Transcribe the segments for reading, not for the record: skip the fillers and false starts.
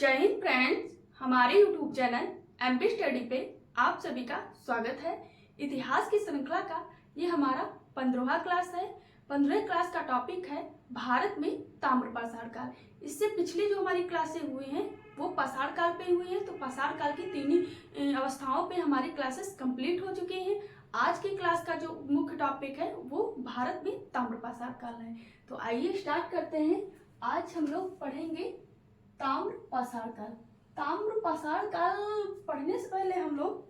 जय हिंद फ्रेंड्स, हमारे YouTube channel MP study पे आप सभी का स्वागत है। इतिहास की श्रृंखला का ये हमारा 15वां क्लास है। 15वें क्लास का टॉपिक है भारत में ताम्र पाषाण काल। इससे पिछली जो हमारी क्लासें हुई हैं वो पाषाण काल पे हुई हैं, तो पाषाण काल की तीन अवस्थाओं पे हमारी क्लासेस कंप्लीट हो चुकी हैं। आज की क्लास का जो मुख्य टॉपिक है वो भारत में ताम्र पाषाण काल है। तो आइए स्टार्ट करते हैं। आज हम लोग पढ़ेंगे ताम्र पाषाण काल। ताम्र पाषाण काल पढ़ने से पहले हम लोग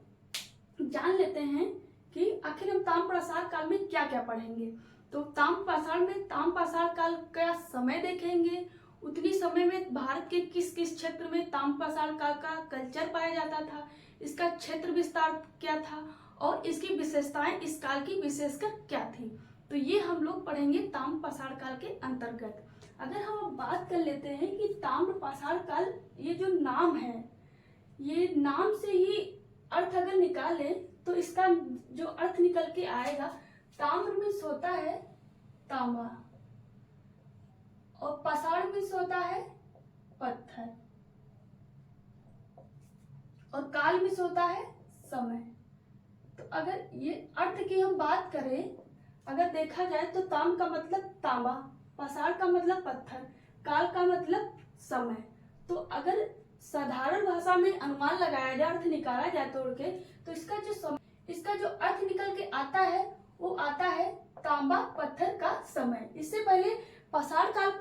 जान लेते हैं कि आखिर हम ताम्र पाषाण काल में क्या क्या पढ़ेंगे। तो ताम्र पाषाण काल का समय देखेंगे, उतनी समय में भारत के किस किस क्षेत्र में ताम्र पाषाण काल का कल्चर पाया जाता था, इसका क्षेत्र विस्तार क्या था और इसकी विशेषताएं, इस काल की विशेषकर क्या थी। तो ये हम लोग पढ़ेंगे ताम्र पाषाण काल के अंतर्गत। अगर हम बात कर लेते हैं कि ताम्र पाषाण काल, ये जो नाम है, ये नाम से ही अर्थ अगर निकाले तो इसका जो अर्थ निकल के आएगा, ताम्र में होता है तांबा और पाषाण में होता है पत्थर और काल में होता है समय। तो अगर ये अर्थ की हम बात करें, अगर देखा जाए तो ताम्र का मतलब तांबा, पाषाण का मतलब पत्थर, काल का मतलब समय। तो अगर साधारण भाषा में अनुमान लगाया जाए, अर्थ निकाला जाए तोड़ के, तो इसका जो अर्थ निकल के आता है वो आता है तांबा पत्थर का समय। इससे पहले पाषाण काल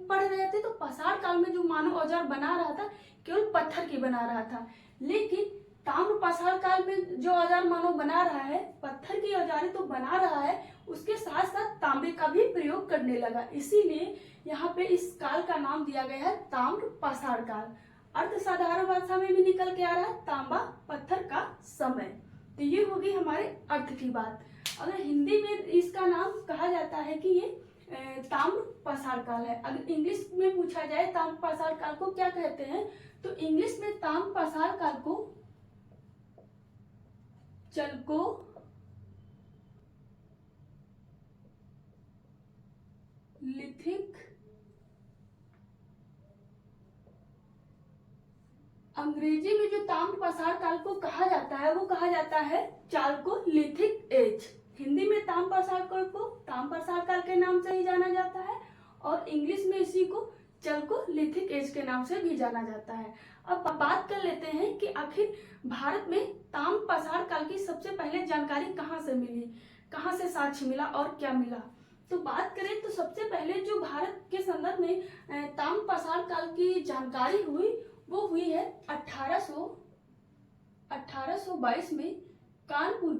पढ़ रहे थे तो पाषाण काल में जो मानव औजार बना रहा था केवल पत्थर की बना रहा था, लेकिन ताम्र पाषाण काल में जो औजार मानव बना रहा है, पत्थर की औजारें तो बना रहा है, उसके साथ साथ तांबे का भी प्रयोग करने लगा। इसीलिए यहाँ पे इस काल का नाम दिया गया है ताम्र पाषाण काल। अर्थ साधारण भाषा में भी निकल के आ रहा है तांबा पत्थर का समय। तो ये होगी हमारे अर्थ की बात। अगर हिंदी में इसका नाम कहा जाता है कि ये ताम्र पाषाण काल है। अगर इंग्लिश में पूछा जाए ताम्र पाषाण काल को क्या कहते हैं, तो इंग्लिश में ताम्र पाषाण काल को चल्को लिथिक, अंग्रेजी में जो ताम्र पाषाण काल को कहा जाता है वो कहा जाता है चाल्कोलिथिक एज। हिंदी में ताम्र पाषाण काल को ताम्र पाषाण काल के नाम से ही जाना जाता है और इंग्लिश में इसी को चाल्कोलिथिक एज के नाम से भी जाना जाता है। अब बात कर लेते हैं कि आखिर भारत में ताम्र पाषाण काल की सबसे पहले जानकारी कहाँ से मिली, कहाँ से साक्ष्य मिला और क्या मिला। तो बात करें तो सबसे पहले जो भारत के संदर्भ में ताम्र पाषाण काल की जानकारी हुई वो हुई है 1822 में कानपुर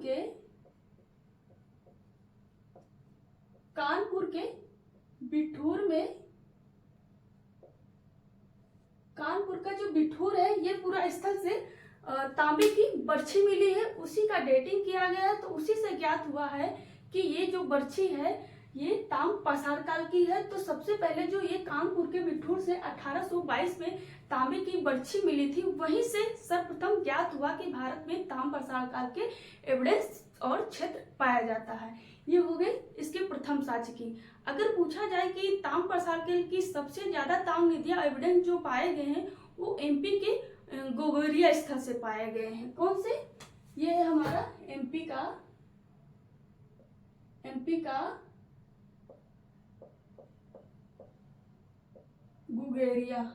के बिठूर में। कानपुर का जो बिठूर है ये पूरा स्थल से तांबे की बर्छी मिली है, उसी का डेटिंग किया गया है। तो उसी से ज्ञात हुआ है कि ये जो बर्छी है ये ताम्र पाषाण काल की है। तो सबसे पहले जो ये कानपुर के बिठूर से 1822 में तांबे की बर्छी मिली थी, वहीं से सर्वप्रथम ज्ञात हुआ कि भारत में ताम्र पाषाण काल के एविडेंस और क्षेत्र पाया जाता है। ये हो गई इसके प्रथम साक्ष्य की। अगर पूछा जाए कि ताम्र पाषाण काल की सबसे ज्यादा ताम्र निधियां एविडेंस जो पाए गए हैं वो एमपी के गोगरिया स्थल से पाए गए हैं। कौन से? ये है हमारा एमपी का गुगेरिया।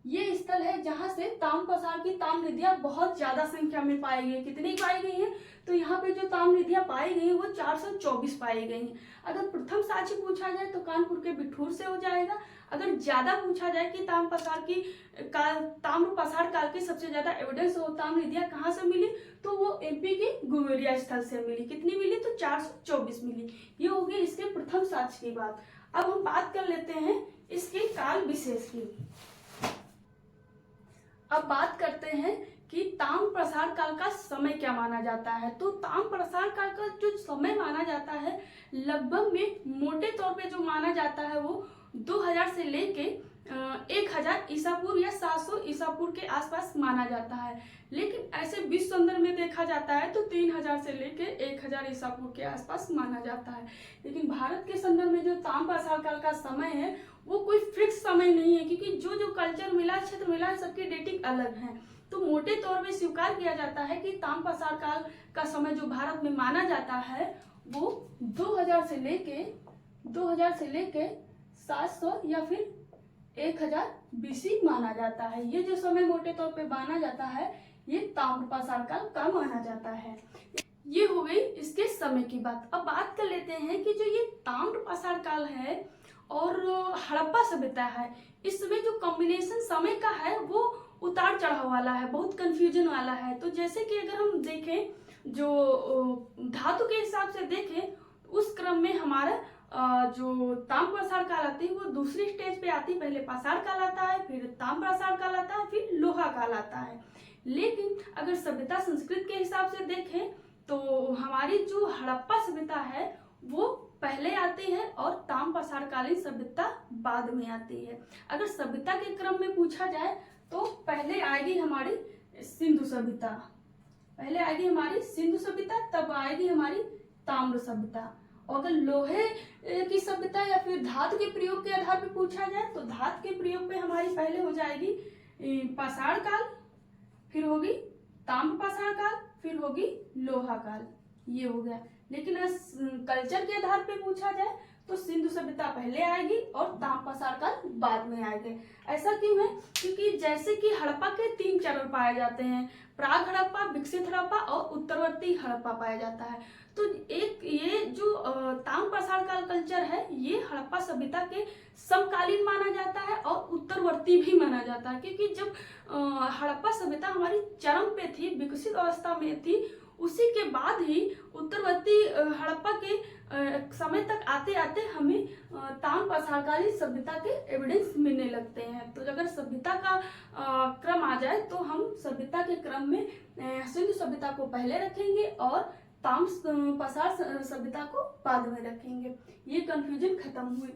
ये स्थल है जहां से ताम्र पाषाण की ताम्र निधियां बहुत ज्यादा संख्या में पाई गई। कितनी पाई गई हैं? तो यहाँ पे जो ताम्र निधियां पाई गई हैं वो 424 पाई गई हैं। अगर प्रथम साक्ष्य पूछा जाए तो कानपुर के बिठूर से हो जाएगा। अगर ज्यादा पूछा जाए कि ताम्र पाषाण काल की सबसे ज्यादा एविडेंस हो, ताम्र निधियां कहाँ से मिली, तो वो एमपी के गुगेरिया स्थल से मिली। कितनी मिली? तो 424 मिली। ये होगी इसके प्रथम साक्ष्य की बात। अब हम बात कर लेते हैं इसके काल विशेष की। अब बात करते हैं कि ताम्र पाषाण काल का समय क्या माना जाता है। तो ताम्र पाषाण काल का जो समय माना जाता है लगभग में मोटे तौर पे जो माना जाता है वो 2000 से लेके 1000 ईसा पूर्व या 700 ईसा पूर्व के आसपास माना जाता है। लेकिन ऐसे विश्व अंदर में देखा जाता है तो 3000 से लेके 1000 ईसा पूर्व के आसपास माना जाता है। लेकिन भारत के संदर्भ में जो ताम्रपाषाण काल का समय है वो कोई फिक्स समय नहीं है, क्योंकि जो जो कल्चर मिला, क्षेत्र मिला है, सबकी डेटिंग अलग है। तो मोटे तौर पे स्वीकार किया जाता है कि ताम्रपाषाण काल का समय जो भारत में माना जाता है वो 2000 से लेके 700 या फिर 1000 बीसी माना जाता है। ये जो समय मोटे तौर पे माना जाता है ये ताम्रपाषाण काल का माना जाता है। ये हो गई इसके समय की बात। अब बात कर लेते हैं कि जो ये ताम्रपाषाण काल है और हड़प्पा सभ्यता है, इसमें जो कॉम्बिनेशन समय का है वो उतार चढ़ाव वाला है, बहुत कंफ्यूजन वाला है। तो जैसे कि अगर हम देखें जो धातु के हिसाब से देखें उस क्रम में हमारा जो ताम्रपाषाण काल आती है वो दूसरी स्टेज पे आती है। पहले पाषाण काल आता है, फिर ताम्रपाषाण काल आता है, फिर लोहा काल आता है। लेकिन अगर सभ्यता संस्कृत के हिसाब से देखें तो हमारी जो हड़प्पा सभ्यता है वो पहले आती है और ताम्रपाषाण कालीन सभ्यता बाद में आती है। अगर सभ्यता के क्रम में पूछा जाए तो पहले आएगी हमारी सिंधु सभ्यता, तब आएगी हमारी ताम्र सभ्यता। और अगर लोहे की सभ्यता या फिर धातु के प्रयोग के आधार पर पूछा जाए तो धातु के प्रयोग पे हमारी पहले हो जाएगी पाषाण काल, फिर होगी ताम्रपाषाण काल, फिर होगी लोहा काल। ये हो गया। लेकिन कल्चर के आधार पे पूछा जाए तो सिंधु सभ्यता पहले आएगी और ताम्रपाषाण काल बाद में आएंगे। ऐसा क्यों है? क्योंकि जैसे कि हड़प्पा के 3 चरण पाए जाते हैं, प्राग हड़प्पा, विकसित हड़प्पा और उत्तरवर्ती हड़प्पा पाया जाता है। तो एक ये जो ताम्रपाषाण काल कल्चर है ये हड़प्पा सभ्यता के समकालीन माना जाता है और उत्तरवर्ती भी माना जाता है, क्योंकि जब हड़प्पा सभ्यता हमारी चरम पे थी, विकसित अवस्था में थी, उसी के बाद ही उत्तरवर्ती हड़प्पा के समय तक आते आते हमें ताम्रपाषाण कालीन सभ्यता के एविडेंस मिलने लगते हैं। तो अगर सभ्यता का क्रम आ जाए तो हम सभ्यता के क्रम में सिंधु सभ्यता को पहले रखेंगे और ताम्रपाषाण सभ्यता को बाद में रखेंगे। ये कंफ्यूजन खत्म हुई,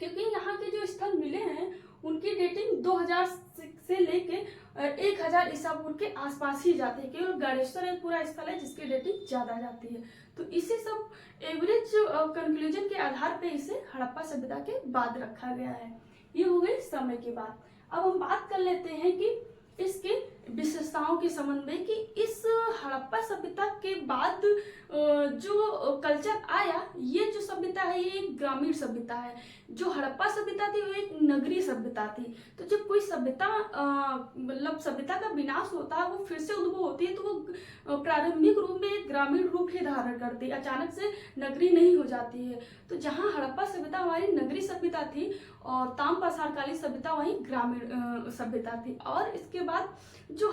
क्योंकि यहाँ के जो स्थल मिले हैं उनकी डेटिंग 2000 से लेके 1000 ईसा पूर्व के आसपास ही जाती है। केवल गणेश्वर एक पूरा स्थल है जिसकी डेटिंग ज्यादा जाती है। तो इसे सब एवरेज कंक्लूजन के आधार पे इसे हड़प्पा सभ्यता के बाद रखा गया है। ये हो गई समय की बात। अब हम बात कर लेते हैं कि इसके विशेषताओं के संबंध में कि इस हड़प्पा सभ्यता के बाद जो कल्चर आया, ये जो सभ्यता है ये एक ग्रामीण सभ्यता है। जो हड़प्पा सभ्यता थी वो एक नगरीय सभ्यता थी। तो जब कोई सभ्यता मतलब सभ्यता का विनाश होता है, वो फिर से उद्भव होती है, तो वो प्रारंभिक रूप में एक ग्रामीण रूप ही धारण करती है, अचानक से नगरी नहीं हो जाती है। तो जहाँ हड़प्पा सभ्यता हमारी नगरीय सभ्यता थी और ताम्रपाषाण कालीन सभ्यता वही ग्रामीण सभ्यता थी। और इसके बाद जो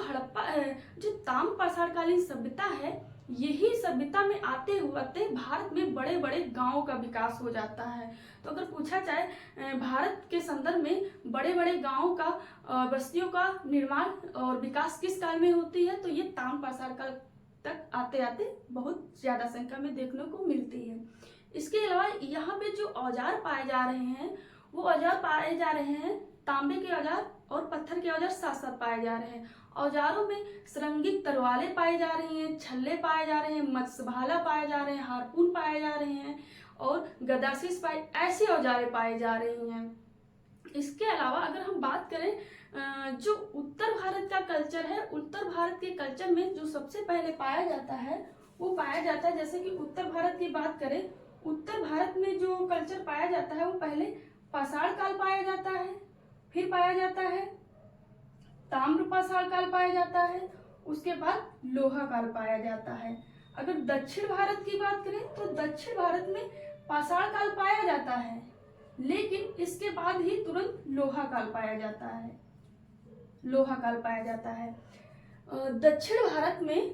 ताम्रपाषाण कालीन सभ्यता है, यही सभ्यता में आते हुए भारत में बड़े बड़े गांवों का विकास हो जाता है। तो अगर पूछा जाए भारत के संदर्भ में बड़े बड़े गांवों का बस्तियों का निर्माण और विकास किस काल में होती है, तो ये ताम्रपाषाण काल तक आते आते बहुत ज्यादा संख्या में देखने को मिलती है। इसके अलावा यहाँ पे जो औजार पाए जा रहे हैं वो औजार पाए जा रहे हैं तांबे के औजार और पत्थर के औजार साथ साथ पाए जा रहे हैं। औजारों में सरंगिक तरवालें पाई जा रही हैं, छल्ले पाए जा रहे हैं, मत्स्य भाला पाए जा रहे हैं, हारपून पाए जा रहे हैं और गदासीस ऐसे औजारें पाए जा रही हैं। इसके अलावा अगर हम बात करें जो उत्तर भारत का कल्चर है, उत्तर भारत के कल्चर में जो सबसे पहले पाया जाता है वो पाया जाता है, जैसे कि उत्तर भारत की बात करें, उत्तर भारत में जो कल्चर पाया जाता है वो पहले पाषाण काल पाया जाता है, फिर पाया जाता है ताम्रपाषाण काल पाया जाता है, उसके बाद लोहा काल पाया जाता है। अगर दक्षिण भारत की बात करें तो दक्षिण भारत में पाषाण काल पाया जाता है, लेकिन इसके बाद ही तुरंत लोहा काल पाया जाता है। दक्षिण भारत में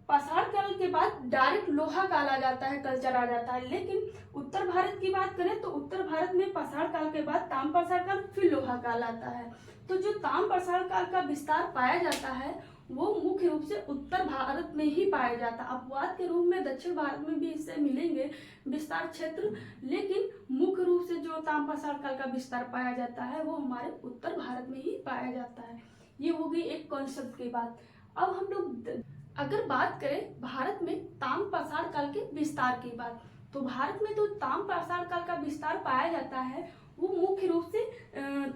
पाषाण काल के बाद डायरेक्ट लोहा काल आ जाता है, कल्चर आ जाता है। लेकिन उत्तर भारत की बात करें तो उत्तर भारत में पाषाण काल के बाद ताम्रपाषाण काल, फिर लोहा काल आता है। तो जो ताम्रपाषाण काल का विस्तार पाया जाता है वो मुख्य रूप से उत्तर भारत में ही पाया जाता है। अपवाद के रूप में दक्षिण भारत में भी इससे मिलेंगे विस्तार क्षेत्र, लेकिन मुख्य रूप से जो ताम्रपाषाण काल का विस्तार पाया जाता है वो हमारे उत्तर भारत में ही पाया जाता है। ये हो गई एक कॉन्सेप्ट की बात। अब हम लोग अगर बात करें भारत में ताम्रपाषाण काल के विस्तार की बात, तो भारत में तो ताम्रपाषाण काल का विस्तार पाया जाता है वो मुख्य रूप से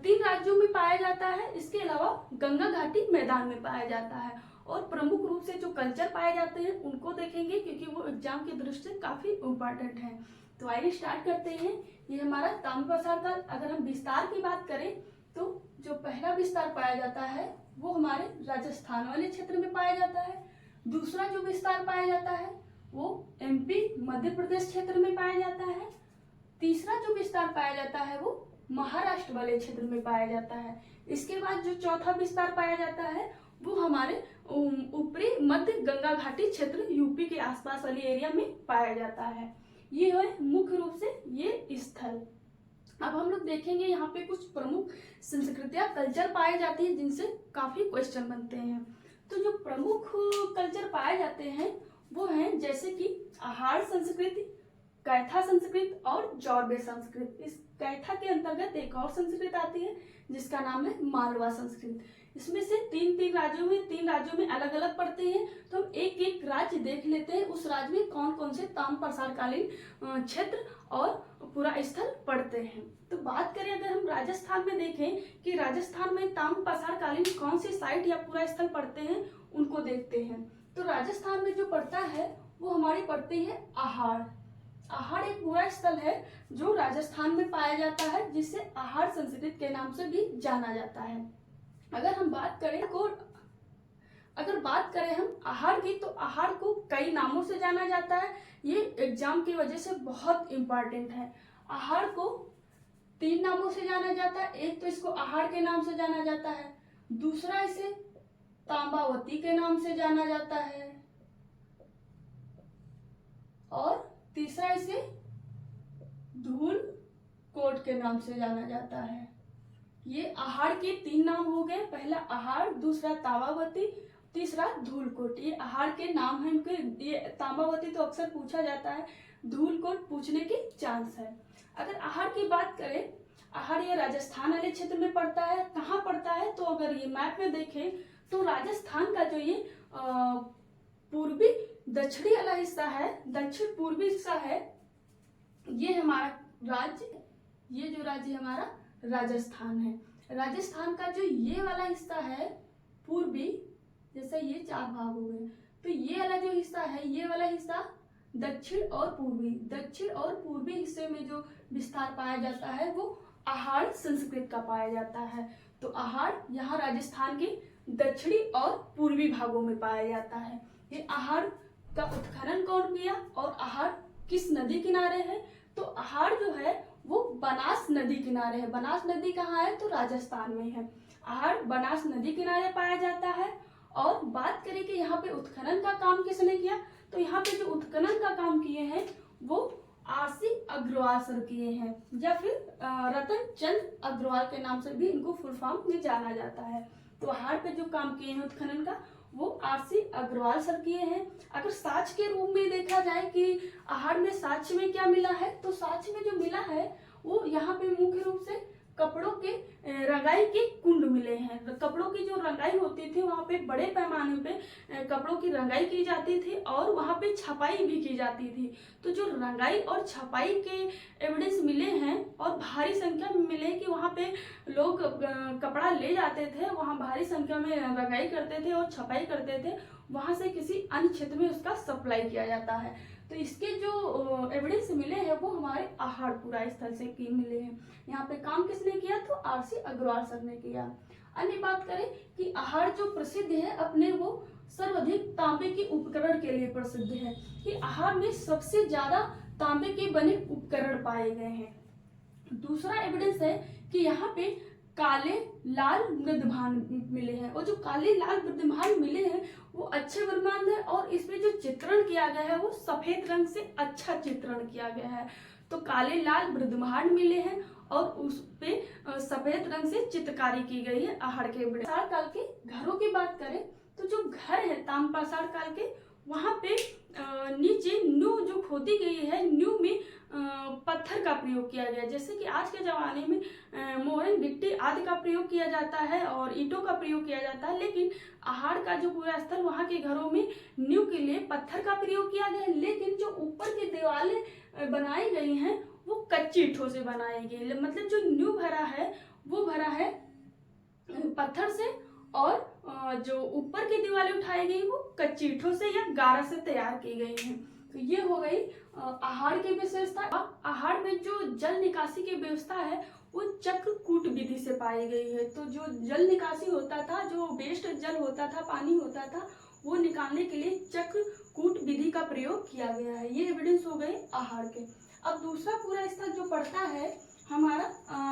3 राज्यों में पाया जाता है। इसके अलावा गंगा घाटी मैदान में पाया जाता है। और प्रमुख रूप से जो कल्चर पाए जाते हैं उनको देखेंगे क्योंकि वो एग्जाम की दृष्टि से काफी इम्पोर्टेंट है। तो आइए स्टार्ट करते हैं। ये हमारा ताम्रपाषाण काल। अगर हम विस्तार की बात करें तो जो पहला विस्तार पाया जाता है वो हमारे राजस्थान वाले क्षेत्र में पाया जाता है। दूसरा जो विस्तार पाया जाता है वो एमपी मध्य प्रदेश क्षेत्र में पाया जाता है। तीसरा जो विस्तार पाया जाता है वो महाराष्ट्र वाले क्षेत्र में पाया जाता है। इसके बाद जो चौथा विस्तार पाया जाता है वो हमारे ऊपरी मध्य गंगा घाटी क्षेत्र यूपी के आसपास वाली एरिया में पाया जाता है। ये है मुख्य रूप से ये स्थल। अब हम लोग देखेंगे यहाँ पे कुछ प्रमुख संस्कृतियां कल्चर पाए जाती हैं जिनसे काफी क्वेश्चन बनते हैं। तो जो प्रमुख कल्चर पाए जाते हैं वो हैं जैसे कि आहार संस्कृति, कैथा संस्कृत और जॉर्बे संस्कृत। इस कैथा के अंतर्गत एक और संस्कृत आती है जिसका नाम है मारवा संस्कृत। इसमें से तीन राज्यों में अलग अलग पड़ते हैं। तो हम एक एक राज्य देख लेते हैं, उस राज्य में कौन कौन से ताम्रपाषाणकालीन क्षेत्र और पूरा स्थल पड़ते हैं। तो बात करें अगर हम राजस्थान में देखें कि राजस्थान में ताम्रपाषाणकालीन कौन सी साइट या पूरा स्थल पड़ते हैं उनको देखते हैं। तो राजस्थान में जो पड़ता है वो हमारी पड़ती है आहार। आहार एक पूरा स्थल है जो राजस्थान में पाया जाता है जिसे आहार संस्कृत के नाम से भी जाना जाता है। अगर बात करें हम आहार की, तो आहार को कई नामों से जाना जाता है। ये एग्जाम की वजह से बहुत इंपॉर्टेंट है। आहार को 3 नामों से जाना जाता है। एक तो इसको आहार के नाम से जाना जाता है, दूसरा इसे तांबावती के नाम से जाना जाता है और तीसरा इसे धूल कोट के नाम से जाना जाता है। ये आहार के 3 नाम हो गए, पहला आहार, दूसरा तांबावती, तीसरा धूलकोट। ये आहार के नाम है इनके। ये तांबावती तो अक्सर पूछा जाता है, धूलकोट पूछने की चांस है। अगर आहार की बात करें, आहार ये राजस्थान वाले क्षेत्र में पड़ता है। कहाँ पड़ता है तो अगर ये मैप में देखें तो राजस्थान का जो ये पूर्वी दक्षिणी वाला हिस्सा है, दक्षिण पूर्वी हिस्सा है, ये हमारा राज्य, ये जो राज्य हमारा राजस्थान है। राजस्थान का जो ये वाला हिस्सा है पूर्वी, जैसे ये 4 भाग हो गए, तो ये वाला जो हिस्सा है, ये वाला हिस्सा दक्षिण और पूर्वी हिस्से में जो विस्तार पाया जाता है वो आहार संस्कृत का पाया जाता है। तो आहार यहाँ राजस्थान के दक्षिणी और पूर्वी भागों में पाया जाता है। ये आहार का उत्खनन कौन किया और आहार किस नदी किनारे है? तो आहार जो है वो बनास नदी किनारे है। बनास नदी कहाँ है? तो राजस्थान में है। आहार बनास नदी किनारे पाया जाता है। और बात करें कि यहाँ पे उत्खनन का काम किसने किया, तो यहाँ पे जो उत्खनन का काम किए हैं वो आरसी अग्रवाल सर किए हैं, या फिर रतन चंद अग्रवाल के नाम से भी इनको फुल फॉर्म में जाना जाता है। तो आहार पे जो काम किए हैं उत्खनन का वो आरसी अग्रवाल सर किए हैं। अगर साक्ष्य के रूप में देखा जाए कि आहार में साक्ष्य में क्या मिला है, तो साक्ष्य में जो मिला है वो यहाँ पे मुख्य रूप से कपड़ों के रंगाई के कुंड मिले हैं। कपड़ों की जो रंगाई होती थी वहाँ पे बड़े पैमाने पे कपड़ों की रंगाई की जाती थी और वहाँ पे छपाई भी की जाती थी। तो जो रंगाई और छपाई के एविडेंस मिले हैं और भारी संख्या में मिले कि वहाँ पे लोग कपड़ा ले जाते थे, वहाँ भारी संख्या में रंगाई करते थे और छपाई करते थे, वहाँ से किसी अन्य क्षेत्र में उसका सप्लाई किया जाता है। तो इसके जो एविडेंस मिले हैं वो हमारे आहारपुरा स्थल से मिले हैं। यहाँ पे काम किसने किया, तो आरसी अग्रवाल सर ने किया। अन्य बात करें कि आहार जो प्रसिद्ध है अपने वो सर्वाधिक तांबे के उपकरण के लिए प्रसिद्ध है, कि आहार में सबसे ज्यादा तांबे के बने उपकरण पाए गए हैं। दूसरा एविडेंस है कि यहाँ पे काले लाल मृदभान मिले हैं, और जो काले लाल मृदभान मिले हैं वो अच्छे वर्णमान है और इसमें जो चित्रण किया गया है वो सफेद रंग से अच्छा चित्रण किया गया है। तो काले लाल मृदभान मिले हैं और उस पे सफेद रंग से चित्रकारी की गई है आहार के। ताम्रपाषाण काल के घरों की बात करें तो जो घर है ताम्रपाषाण काल के वहाँ पे नीचे न्यू जो खोदी गई है, न्यू में पत्थर का प्रयोग किया गया। जैसे कि आज के ज़माने में मोहन गिट्टी आदि का प्रयोग किया जाता है और ईंटों का प्रयोग किया जाता है, लेकिन आहार का जो पूरा स्थल, वहाँ के घरों में न्यू के लिए पत्थर का प्रयोग किया गया है। लेकिन जो ऊपर की दीवारें बनाई गई हैं वो कच्ची ईंटों से बनाई गई, मतलब जो न्यू भरा है वो भरा है पत्थर से, और जो ऊपर की दीवारें उठाई गई वो कच्ची ईंटों से या गारा से तैयार की गई हैं। तो ये हो गई आहार की विशेषता। आहार में जो जल निकासी की व्यवस्था है वो चक्रकूट विधि से पाई गई है। तो जो जल निकासी होता था, जो वेस्ट जल होता था, पानी होता था, वो निकालने के लिए चक्रकूट विधि का प्रयोग किया गया है। ये एविडेंस हो गए आहार के। अब दूसरा पूरा स्थल जो पड़ता है हमारा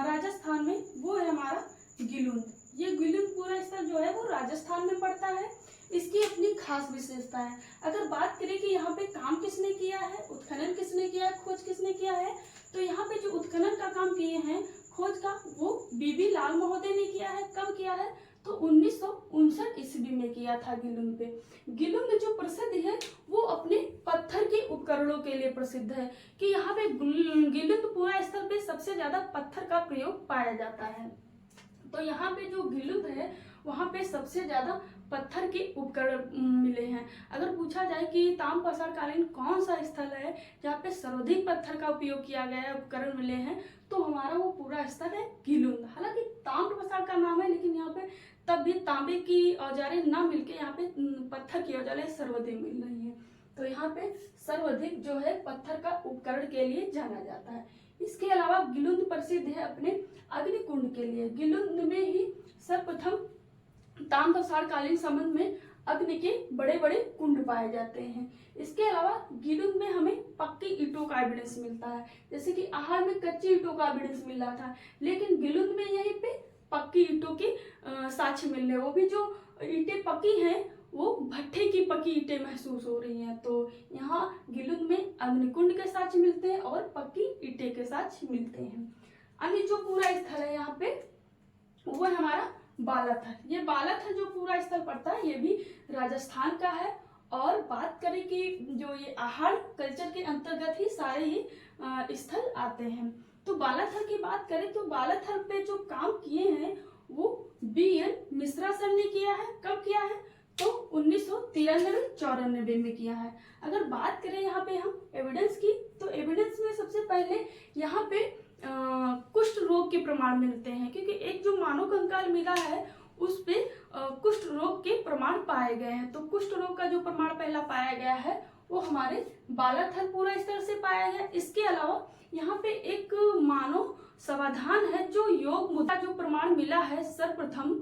राजस्थान में, वो है हमारा गिलुंद। ये गिलुंद पूरा स्थल जो है वो राजस्थान में पड़ता है। इसकी अपनी खास विशेषता है। अगर बात करें कि यहाँ पे काम किसने किया है, उत्खनन किसने किया है, खोज किसने किया है, तो यहाँ पे जो उत्खनन का काम किए हैं, खोज का, वो बीबी लाल महोदय ने किया है। कब किया है, तो 1959 ईस्वी में किया था गिलुंद पे। गिलुंद जो प्रसिद्ध है वो अपने पत्थर के उपकरणों के लिए प्रसिद्ध है, कि यहाँ पे गिलुंद पूरा स्थल पे सबसे ज्यादा पत्थर का प्रयोग पाया जाता है। तो यहाँ पे जो गिलुंद है वहाँ पे सबसे ज्यादा पत्थर के उपकरण मिले हैं। अगर पूछा जाए कि ताम्रपाषाण कालीन कौन सा स्थल है जहाँ पे सर्वाधिक पत्थर का उपयोग किया गया है, उपकरण मिले हैं, तो हमारा वो पूरा स्थल है गिलुंद। हालांकि ताम्रपाषाण का नाम है, लेकिन यहाँ पे तब भी तांबे की औजारें ना मिलके यहाँ पे पत्थर की औजारें सर्वाधिक मिल रही है। तो यहाँ पे सर्वाधिक जो है पत्थर का उपकरण के लिए जाना जाता है। इसके अलावा गिलुंद प्रसिद्ध है अपने अग्निकुंड के लिए। गिलुंद में ही सर्वप्रथम ताम्रपाषाण कालीन संबंध में अग्नि के बड़े बड़े कुंड पाए जाते हैं। इसके अलावा गिलुंद में हमें पक्की ईंटों का एविडेंस मिलता है। जैसे कि आहार में कच्ची ईंटों का एविडेंस मिल रहा था, लेकिन गिलुंद में यहीं पे पक्की ईंटों के साक्ष्य मिल रहे हैं। वो भी जो ईंटें पकी हैं वो भट्ठे की पकी ईंटें महसूस हो रही हैं। तो यहाँ गिलुंद में अग्निकुंड के साक्ष्य मिलते हैं और पक्की ईंटें के साक्ष्य मिलते हैं। अन्य जो पूरा स्थल है यहाँ पे वो है हमारा बालाथल। ये बालाथल जो पूरा स्थल पड़ता है ये भी राजस्थान का है। और बात करें कि जो ये आहार कल्चर के अंतर्गत ही सारे ही स्थल आते हैं। तो बालाथल की बात करें तो बालाथल पे जो काम किए हैं वो BN मिश्रा सर ने किया है। कब किया है, तो 1993-94 में किया है। अगर बात करें यहाँ पे हम एविडेंस की, तो एविडेंस में सबसे पहले यहाँ पे कुष्ठ रोग के प्रमाण मिलते हैं, क्योंकि एक जो मानव कंकाल मिला है उस पे कुष्ठ रोग के प्रमाण पाए गए हैं। तो कुष्ठ रोग का जो प्रमाण पहला पाया गया है वो हमारे बालाथल पूरा स्थल से पाया गया। इसके अलावा यहाँ पे एक मानव समाधान है, जो योग मुद्रा जो प्रमाण मिला है सर्वप्रथम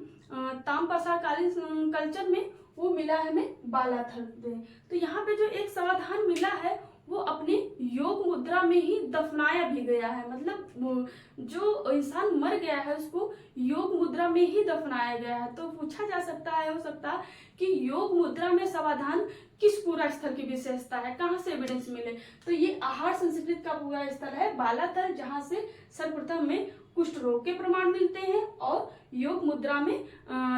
ताम्रपाषाण कालीन कल्चर में, वो मिला है हमें बालाथल में। तो यहाँ पे जो एक समाधान मिला है वो अपने योग मुद्रा में ही दफनाया भी गया है। मतलब जो इंसान मर गया है उसको योग मुद्रा में ही दफनाया गया है। तो पूछा जा सकता है, हो सकता है कि योग मुद्रा में समाधान किस पूरा स्थल की विशेषता है, कहाँ से एविडेंस मिले, तो ये आहार संस्कृति का पूरा स्थल है बालाथल, जहाँ से सर्वप्रथम में कुष्ठ रोग के प्रमाण मिलते हैं और योग मुद्रा में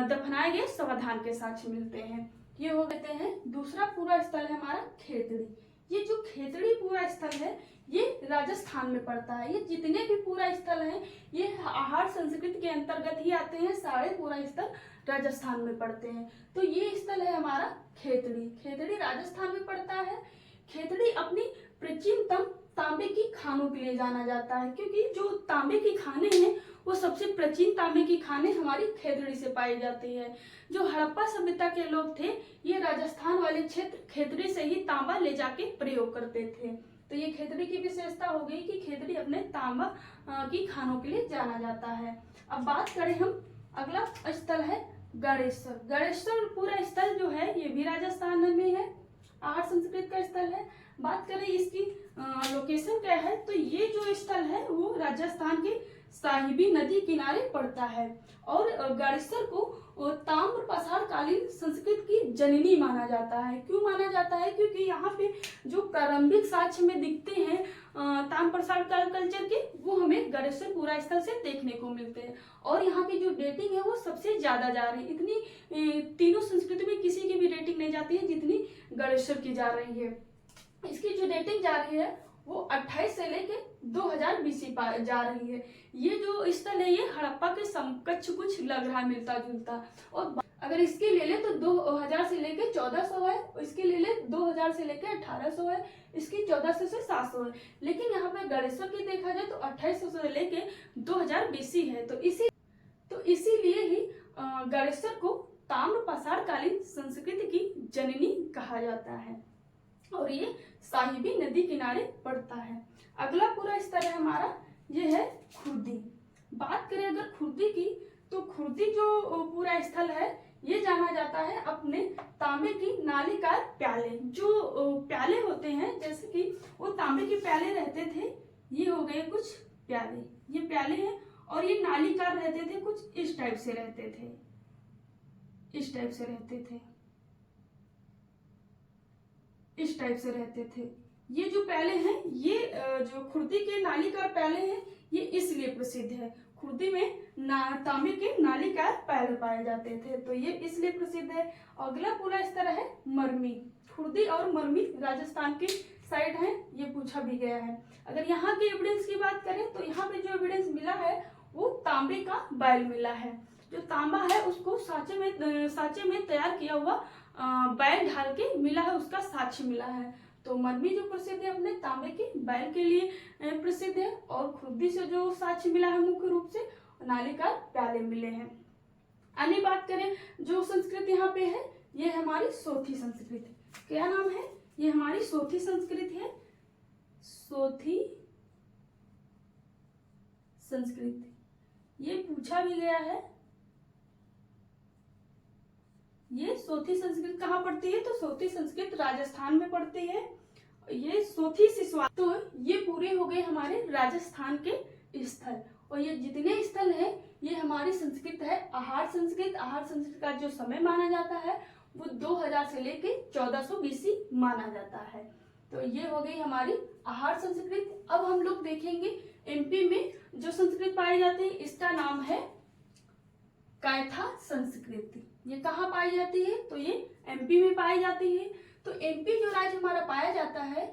दफनाए गए समाधान के साक्ष्य मिलते हैं। ये हो कहते हैं। दूसरा पूरा स्थल है हमारा खेतड़ी। ये जो खेतड़ी पूरा स्थल है ये राजस्थान में पड़ता है। ये जितने भी पूरा स्थल हैं ये आहार संस्कृति के अंतर्गत ही आते हैं। सारे पूरा स्थल राजस्थान में पड़ते हैं। तो ये स्थल है हमारा खेतड़ी। खेतड़ी राजस्थान में पड़ता है। खेतड़ी अपनी प्राचीनतम तांबे की खानों के लिए जाना जाता है, क्योंकि जो तांबे की खाने हैं वो सबसे प्राचीन तांबे की खाने हमारी खेतड़ी से पाई जाती है। जो हड़प्पा सभ्यता के लोग थे ये राजस्थान वाले क्षेत्र खेतड़ी से ही तांबा ले जाके प्रयोग करते थे। तो ये खेतड़ी की विशेषता हो गई कि खेतड़ी अपने तांबा की खानों के लिए जाना जाता है। अब बात करें हम, अगला स्थल है गणेश्वर। गणेश्वर पूरा स्थल जो है ये भी राजस्थान में है, आहार संस्कृति का स्थल है। बात करें इसकी लोकेशन क्या है, तो ये जो स्थल है वो राजस्थान के साहिबी नदी किनारे पड़ता है। और गणेश्वर को ताम्रपाषाण कालीन संस्कृति की जननी माना जाता है। क्यों माना जाता है, क्योंकि यहाँ पे जो प्रारंभिक साक्ष्य में दिखते हैं ताम्र प्रसाद कल्चर के, वो हमें गणेशपुरा स्थल से देखने को मिलते हैं। और यहाँ की जो डेटिंग है वो सबसे ज्यादा जा रही है। इतनी तीनों संस्कृति में किसी की भी डेटिंग नहीं जाती है जितनी गणेशर की जा रही है। इसकी जो डेटिंग जा रही है वो 28 से लेके 2000 BC जा रही है। ये जो स्थल है ये हड़प्पा के समकक्ष कुछ लग रहा है, मिलता जुलता। और अगर इसके ले ले तो 2000 से लेके 1400 है, इसके ले ले 2000 से लेके 1800 है, इसकी 1400 से 700 है। लेकिन यहाँ पे गणेशर की देखा जाए तो 2800 से लेके 2000 BC है। तो इसीलिए ही गणेशर को ताम्र प्रसारकालीन संस्कृति की जननी कहा जाता है। और ये साहिबी नदी किनारे पड़ता है। अगला पूरा स्तर है हमारा, ये है खुर्दी। बात करें अगर खुर्दी की, तो खुर्दी जो पूरा स्थल है ये जाना जाता है अपने तांबे की नालीकार प्याले। जो प्याले होते हैं, जैसे कि वो तांबे के प्याले रहते थे, ये हो गए कुछ प्याले, ये प्याले हैं। और ये नालीकार रहते थे, कुछ इस टाइप से रहते थे, इस टाइप से रहते थे, इस टाइप से रहते थे। ये जो प्याले हैं, ये जो खुर्दी के नालीकार प्याले हैं, ये इसलिए प्रसिद्ध है। खुर्दी में तांबे के नालीकार प्याले पाए जाते थे, तो ये इसलिए प्रसिद्ध है। अगला पूरा स्तर है मरमी। खुर्दी और मरमी राजस्थान की साइड है, ये पूछा भी गया है। अगर यहाँ के एविडेंस की बात करें तो यहाँ पे जो एविडेंस मिला है वो तांबे का बैल मिला है। जो तांबा है उसको साँचे में तैयार किया हुआ बैल ढाल के मिला है, उसका साक्ष्य मिला है। तो मरमी जो प्रसिद्ध है अपने तांबे के बैल के लिए प्रसिद्ध है। और खुर्दी से जो साक्ष्य मिला है मुख्य रूप से नालीकार प्याले मिले हैं। अन्य बात करें जो संस्कृति यहाँ पे है, ये हमारी सोथी संस्कृति। क्या नाम है? ये हमारी सोथी संस्कृति है। सोथी संस्कृति ये पूछा भी गया है। ये सोथी संस्कृत कहाँ पड़ती है? तो सोथी संस्कृत राजस्थान में पड़ती है। ये सोथी सिसवा, तो ये पूरे हो गए हमारे राजस्थान के स्थल। और ये जितने स्थल है ये हमारी संस्कृत है आहार संस्कृत। आहार संस्कृत का जो समय माना जाता है वो 2000 से लेके 1400 BC माना जाता है। तो ये हो गई हमारी आहार संस्कृत। अब हम लोग देखेंगे MP में जो संस्कृत पाई जाती है, इसका नाम है कैथा संस्कृति। ये कहाँ पाई जाती है? तो ये MP में पाई जाती है। तो MP जो राज्य हमारा पाया जाता है,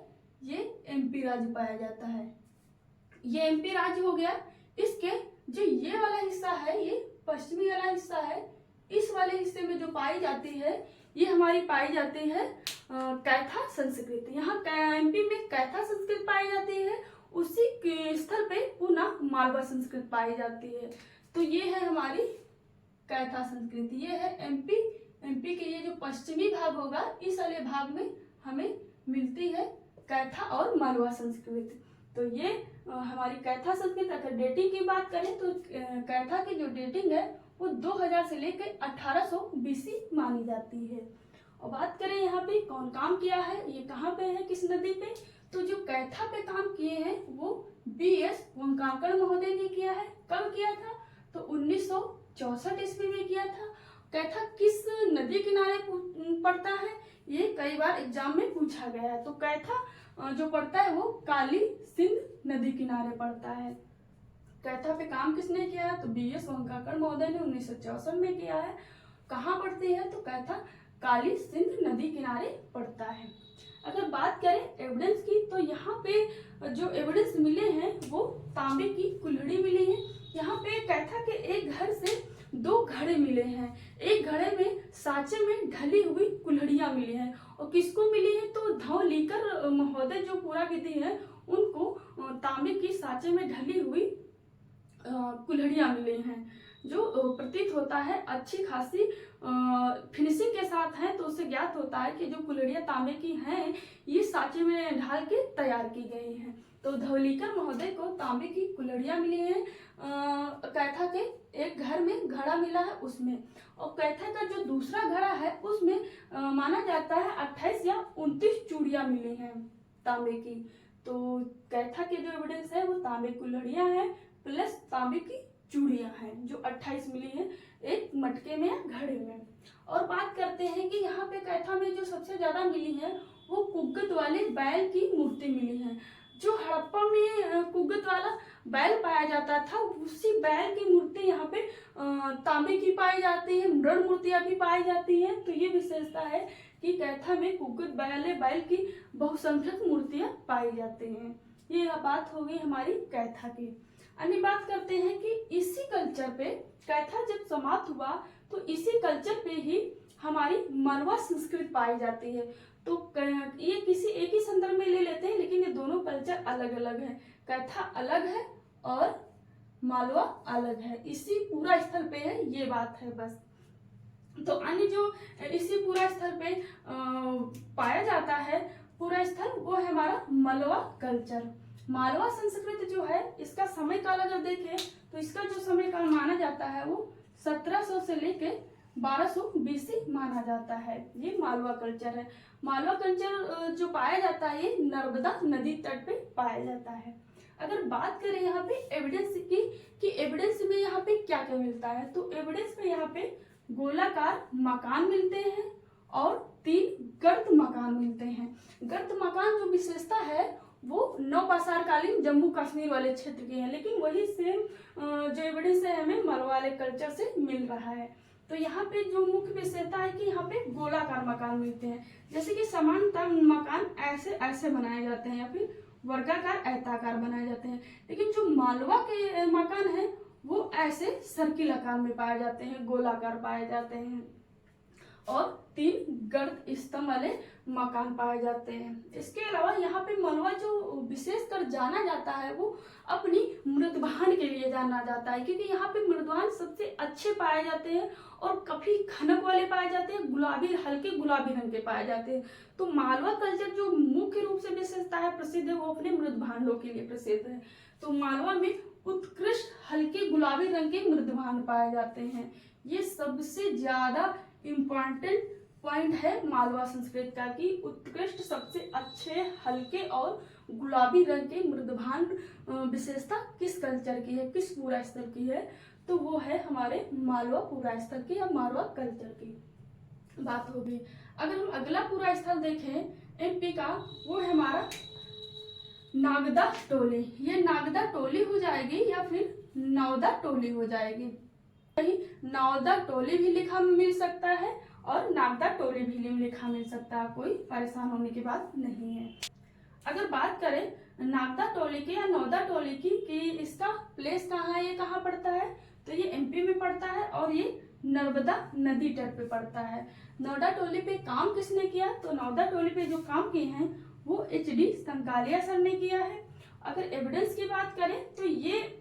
ये MP राज्य पाया जाता है। ये MP राज्य हो गया। इसके जो ये वाला हिस्सा है, ये पश्चिमी वाला हिस्सा है। इस वाले हिस्से में जो पाई जाती है, ये हमारी पाई जाती है कैथा संस्कृति। यहाँ MP में कैथा संस्कृत पाई जाती है। उसी के स्थल पे पुनः मालवा संस्कृत पाई जाती है। तो ये है हमारी कैथा संस्कृति। ये है MP के ये जो पश्चिमी भाग होगा, इस वाले भाग में हमें मिलती है कैथा और मालवा संस्कृति। तो ये हमारी कैथा संस्कृति। अगर डेटिंग की बात करें तो कैथा की जो डेटिंग है वो 2000 से लेकर 1800 BC मानी जाती है। और बात करें यहाँ पे कौन काम किया है, ये कहाँ पे है, किस नदी पे? तो जो कैथा पे काम किए हैं वो BS वंकाकड़ महोदय ने किया है। कब किया था? तो 1964 ईस्वी में किया था। कैथा किस नदी किनारे पड़ता है? ये कई बार एग्जाम में पूछा गया है। तो कैथा जो पड़ता है वो काली सिंध नदी किनारे पड़ता है। कैथा पे काम किसने किया है? तो BS वंकाकड़ महोदय ने 1964 में किया है। कहाँ पड़ती है? तो कैथा काली सिंध नदी किनारे पड़ता है। अगर बात करें एविडेंस की, तो यहाँ पे जो एविडेंस मिले हैं वो तांबे की कुल्हड़ी मिली है। यहाँ पे कैथा के एक घर से 2 घड़े मिले हैं। एक घड़े में साँचे में ढली हुई कुल्हड़ियाँ मिली हैं। और किसको मिली है? तो धौलीकर महोदय जो पूरा विधि है उनको तांबे की साँचे में ढली हुई कुल्हड़ियाँ मिली हैं, जो प्रतीत होता है अच्छी खासी फिनिशिंग के साथ हैं। तो उससे ज्ञात होता है कि जो कुल्हड़ियाँ तांबे की हैं ये साँचे में ढाल के तैयार की गई हैं। तो धौलीकर महोदय को तांबे की कुल्हड़ियाँ मिली हैं। कैथा के एक घर में घड़ा मिला है उसमें। और कैथा का जो दूसरा घड़ा है उसमें माना जाता है 28 या 29 चूड़ियाँ मिली हैं तांबे की। तो कैथा के जो एविडेंस है वो तांबे कुल्हड़ियाँ हैं प्लस तांबे की चूड़ियाँ हैं, जो 28 मिली है एक मटके में या घड़े में। और बात करते हैं कि यहाँ पे कैथा में जो सबसे ज्यादा मिली है वो कुगत वाले बैल की मूर्ति मिली है। जो हड़प्पा में कुगत वाला बैल पाया जाता था, उसी बैल की मूर्ति यहाँ पे तांबे की पाई जाती है, मृण मूर्तियां भी पाई जाती हैं। तो ये विशेषता है कि कैथा में कुगत बैल की बहुसंख्यक मूर्तियां पाई जाती हैं। ये बात हो गई हमारी कैथा की। अन्य बात करते हैं कि इसी कल्चर पे कैथा जब समाप्त हुआ तो इसी कल्चर पे ही हमारी मालवा संस्कृति पाई जाती है। तो ये किसी एक ही संदर्भ में ले लेते हैं, लेकिन ये दोनों कल्चर अलग अलग है। कैथा अलग है और मालवा अलग है, इसी पूरा स्थल पे है, ये बात है बस। तो अन्य जो इसी पूरा स्थल पे पाया जाता है पूरा स्थल, वो है हमारा मालवा कल्चर। मालवा संस्कृति जो है, इसका समय काल अगर देखें तो इसका जो समय काल माना जाता है वो 1700 से लेके 1200 BC माना जाता है। ये मालवा कल्चर है। मालवा कल्चर जो पाया जाता है ये नर्मदा नदी तट पे पाया जाता है। अगर बात करें यहाँ पे एविडेंस की कि एविडेंस में यहाँ पे क्या क्या मिलता है, तो एविडेंस में यहाँ पे गोलाकार मकान मिलते हैं और 3 गर्त मकान मिलते हैं। गर्त मकान जो विशेषता है वो नवपाषाणकालीन जम्मू कश्मीर वाले क्षेत्र के हैं, लेकिन वही सेम जो एविडेंस है हमें मालवा वाले कल्चर से मिल रहा है। तो यहाँ पे जो मुख्य विशेषता है कि यहाँ पे गोलाकार मकान मिलते हैं, जैसे कि सामान्यतः मकान ऐसे ऐसे बनाए जाते हैं या फिर वर्गाकार आयताकार बनाए जाते हैं, लेकिन जो मालवा के मकान है वो ऐसे सर्किल आकार में पाए जाते हैं, गोलाकार पाए जाते हैं और 3 गर्त स्तंभ वाले मकान पाए जाते हैं। इसके अलावा यहाँ पे मालवा जो विशेषकर जाना जाता है वो अपनी मृदभान के लिए जाना जाता है, क्योंकि यहाँ पे मृदभान सबसे अच्छे पाए जाते हैं और काफी खनक वाले पाए जाते हैं, गुलाबी हल्के गुलाबी रंग के पाए जाते हैं। तो मालवा कल्चर जो मुख्य रूप से विशेषता है प्रसिद्ध है वो अपने मृदभांडों के लिए प्रसिद्ध है। तो मालवा में उत्कृष्ट हल्के गुलाबी रंग के मृदभांड पाए जाते हैं। ये सबसे ज्यादा इम्पॉर्टेंट पॉइंट है मालवा संस्कृति का कि उत्कृष्ट सबसे अच्छे हल्के और गुलाबी रंग के मृदभांड विशेषता किस कल्चर की है, किस पूरा स्थल की है, तो वो है हमारे मालवा पूरा स्थल की या मालवा कल्चर की बात होगी। अगर हम अगला पूरा स्थल देखें एमपी का, वो है हमारा नागदा टोली। ये नागदा टोली हो जाएगी या फिर नौदा टोली हो जाएगी। कहीं नौदा टोली भी लिखा मिल सकता है और नागदा टोली भी लिखा मिल सकता है, कोई परेशान होने की बात नहीं है। अगर बात करें नागदा टोली की या नौदा टोली की कि इसका प्लेस कहाँ है, ये कहाँ पड़ता है, तो ये एमपी में पड़ता है और ये नर्मदा नदी तट पे पड़ता है। नौदा टोली पे काम किसने किया, तो नौदा टोली पे जो काम किए हैं वो HD संकालिया सर ने किया है। अगर एविडेंस की बात करें तो ये